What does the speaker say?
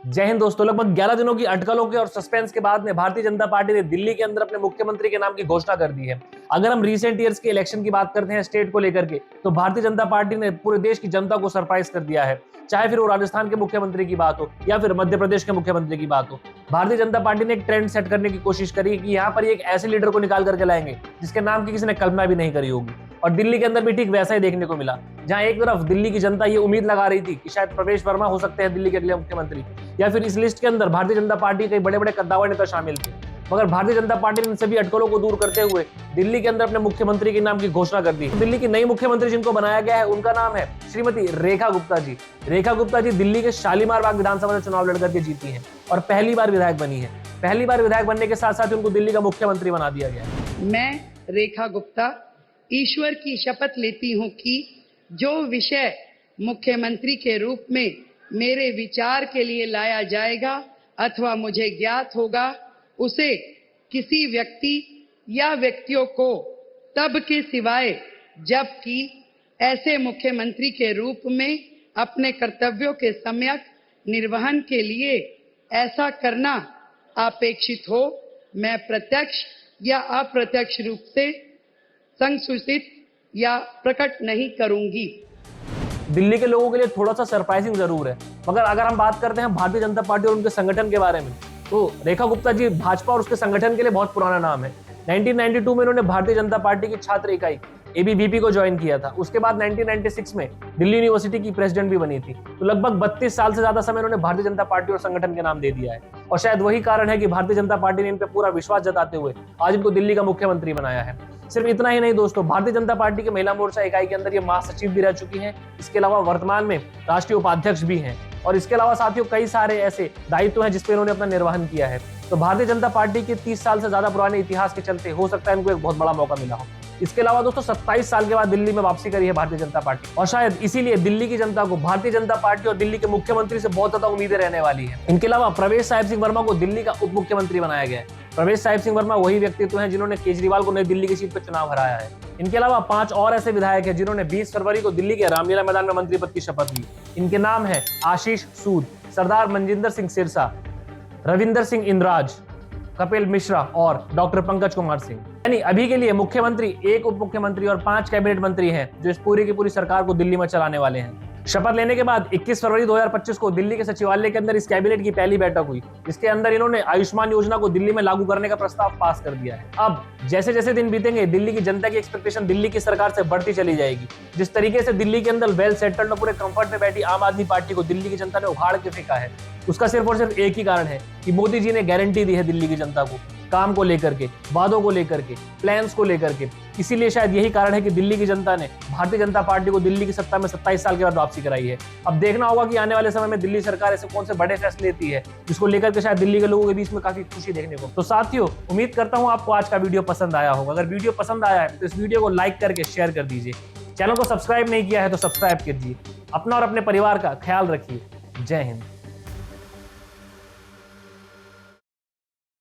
जय हिंद दोस्तों। लगभग 11 दिनों की अटकलों के और सस्पेंस के बाद में भारतीय जनता पार्टी ने दिल्ली के अंदर अपने मुख्यमंत्री के नाम की घोषणा कर दी है। अगर हम रीसेंट ईयर्स के इलेक्शन की बात करते हैं स्टेट को लेकर के, तो भारतीय जनता पार्टी ने पूरे देश की जनता को सरप्राइज कर दिया है। चाहे फिर वो राजस्थान के मुख्यमंत्री की बात हो या फिर मध्य प्रदेश के मुख्यमंत्री की बात हो, भारतीय जनता पार्टी ने एक ट्रेंड सेट करने की कोशिश करी कि यहाँ पर एक ऐसे लीडर को निकाल करके लाएंगे जिसके नाम की किसी ने कल्पना भी नहीं करी होगी। और दिल्ली के अंदर भी ठीक वैसा ही देखने को मिला, जहां एक तरफ दिल्ली की जनता ये उम्मीद लगा रही थी कि शायद प्रवेश वर्मा हो सकते हैं दिल्ली के अगले मुख्यमंत्री, या फिर इस लिस्ट के अंदर भारतीय जनता पार्टी के बड़े बड़े कद्दावर नेता शामिल थे। मगर भारतीय जनता पार्टी ने इन सभी अटकलों को दूर करते हुए दिल्ली के अंदर अपने मुख्यमंत्री के नाम की घोषणा कर दी। दिल्ली की नई मुख्यमंत्री जिनको बनाया गया है उनका नाम है श्रीमती रेखा गुप्ता जी। रेखा गुप्ता जी दिल्ली के शालीमार बाग विधानसभा से चुनाव लड़कर के जीती है और पहली बार विधायक बनी है। पहली बार विधायक बनने के साथ साथ उनको दिल्ली का मुख्यमंत्री बना दिया गया है। मैं रेखा गुप्ता ईश्वर की शपथ लेती हूं कि जो विषय मुख्यमंत्री के रूप में मेरे विचार के लिए लाया जाएगा अथवा मुझे ज्ञात होगा, उसे किसी व्यक्ति या व्यक्तियों को तब के सिवाय जबकि ऐसे मुख्यमंत्री के रूप में अपने कर्तव्यों के सम्यक निर्वहन के लिए ऐसा करना अपेक्षित हो, मैं प्रत्यक्ष या अप्रत्यक्ष रूप से संसूचित या प्रकट नहीं करूंगी। दिल्ली के लोगों के लिए थोड़ा सा सरप्राइजिंग जरूर है, मगर अगर हम बात करते हैं भारतीय जनता पार्टी और उनके संगठन के बारे में, तो रेखा गुप्ता जी भाजपा और उसके संगठन के लिए बहुत पुराना नाम है। 1992 में उन्होंने भारतीय जनता पार्टी की छात्र इकाई एबीवीपी को ज्वाइन किया था। उसके बाद 1996 में दिल्ली यूनिवर्सिटी की प्रेसिडेंट भी बनी थी। तो लगभग 32 साल से ज्यादा समय उन्होंने भारतीय जनता पार्टी और संगठन के नाम दे दिया है, और शायद वही कारण है कि भारतीय जनता पार्टी ने इन पर पूरा विश्वास जताते हुए आज इनको दिल्ली का मुख्यमंत्री बनाया है। सिर्फ इतना ही नहीं दोस्तों, भारतीय जनता पार्टी के महिला मोर्चा इकाई के अंदर ये महासचिव भी रह चुकी हैं। इसके अलावा वर्तमान में राष्ट्रीय उपाध्यक्ष भी हैं, और इसके अलावा साथियों कई सारे ऐसे दायित्व हैं जिसपे इन्होंने अपना निर्वहन किया है। तो भारतीय जनता पार्टी के 30 साल से ज्यादा पुराने इतिहास के चलते हो सकता है इनको एक बहुत बड़ा मौका मिला हो। इसके अलावा दोस्तों 27 साल के बाद दिल्ली में वापसी करी है भारतीय जनता पार्टी, और शायद इसीलिए दिल्ली की जनता को भारतीय जनता पार्टी और दिल्ली के मुख्यमंत्री से बहुत ज्यादा उम्मीदें रहने वाली है। इनके अलावा प्रवेश साहिब सिंह वर्मा को दिल्ली का उप मुख्यमंत्री बनाया गया है। प्रवेश साहिब सिंह वर्मा वही व्यक्तित्व हैं जिन्होंने केजरीवाल को नई दिल्ली की सीट पर चुनाव हराया है। इनके अलावा 5 और ऐसे विधायक हैं जिन्होंने 20 फरवरी को दिल्ली के रामलीला मैदान में मंत्री पद की शपथ ली। इनके नाम है आशीष सूद, सरदार मनजिंदर सिंह सिरसा, रविंदर सिंह इंद्राज, कपिल मिश्रा और डॉक्टर पंकज कुमार सिंह। यानी अभी के लिए मुख्यमंत्री, 1 उप मुख्यमंत्री और 5 कैबिनेट मंत्री हैं जो इस पूरी की पूरी सरकार को दिल्ली में चलाने वाले हैं। शपथ लेने के बाद 21 फरवरी 2025 को दिल्ली के सचिवालय के अंदर इस कैबिनेट की पहली बैठक हुई, जिसके अंदर इन्होंने आयुष्मान योजना को दिल्ली में लागू करने का प्रस्ताव पास कर दिया है। अब जैसे जैसे दिन बीतेंगे दिल्ली की जनता की एक्सपेक्टेशन दिल्ली की सरकार से बढ़ती चली जाएगी। जिस तरीके से दिल्ली के अंदर वेल सेटल्ड और पूरे कंफर्ट में बैठी आम आदमी पार्टी को दिल्ली की जनता ने उखाड़ के फेंका है, उसका सिर्फ और सिर्फ एक ही कारण है कि मोदी जी ने गारंटी दी है दिल्ली की जनता को, काम को लेकर के, वादों को लेकर के, प्लान्स को लेकर के। इसीलिए शायद यही कारण है कि दिल्ली की जनता ने भारतीय जनता पार्टी को दिल्ली की सत्ता में 27 साल के बाद वापसी कराई है। अब देखना होगा कि आने वाले समय में दिल्ली सरकार ऐसे कौन से बड़े फैसले लेती है जिसको लेकर के शायद दिल्ली के लोगों के बीच में काफी खुशी देखने को। तो साथियों, उम्मीद करता हूं आपको आज का वीडियो पसंद आया होगा। अगर वीडियो पसंद आया है तो इस वीडियो को लाइक करके शेयर कर दीजिए। चैनल को सब्सक्राइब नहीं किया है तो सब्सक्राइब कीजिए। अपना और अपने परिवार का ख्याल रखिए। जय हिंद।